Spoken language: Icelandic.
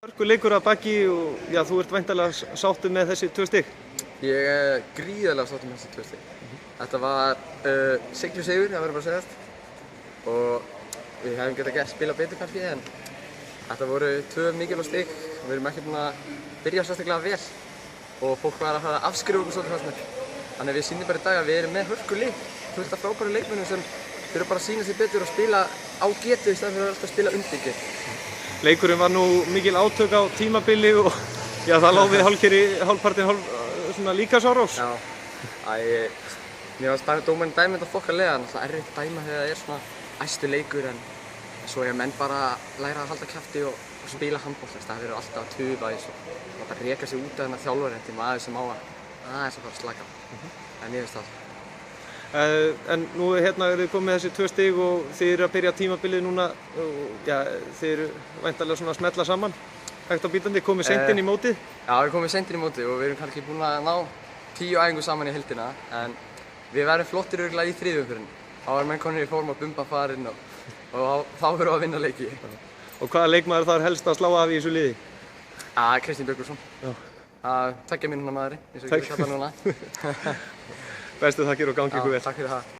Hörku leikur að baki og já, þú ert væntanlega sáttur með þessi 2 stig? Ég er gríðarlega sáttur með þessi 2 stig. Þetta var siglu sigur, það verður bara að segjast. Og við hefum getað spilað betur kannski, en þetta voru 2 mikilvæg stig. Við erum ekki búin að byrja sérstaklega vel og fólk var að fara að afskrifa okkur svolítið fannst mér. Þannig að við sýnum bara í dag að við erum með hörku lið. Fullt af frábæru leikmönnum sem þurfa bara að sýna sig betur og spila á getu í staðinn fyrir að alltaf spila undir getu. Leikurinn var nú mikil átök á tímabili og já, það lá við hálfpartinn svona líkamsárás. Já, mér fannst dómarinn dæma þetta þokkalega, það er erfitt að dæma þegar það er svona æstu leikur, en svo eiga menn bara að læra að halda kjafti og spila handbolta. Það verður alltaf að tufa í svo, að reka sig út af þennan þjálfarinn til maður sem á að aðeins að fara að slaka. En ég veist það. En nú hérna eru þið komið með þessi 2 stig og þið eru að byrja tímabilið núna og já, þið eru væntanlega svona að smella saman, hægt á bítandi, komið seint inn í mótið? Já, við komum seint inn í mótið og við erum kannski búin að ná 10 æfingu saman í heildina, en við verðum flottir örugglega í 3. umferðinni. Þá er menn konur í form að bumba farinn og þá verðum við að vinna leiki. Og hvaða leikmaður þarf helst að slá af í þessu liði? Kristinn Björgvinsson. Það 2 mínútna maðurinn, eins og ég kalla núna. Bestu þakkir og gangi ykkur vel. Takk fyrir það.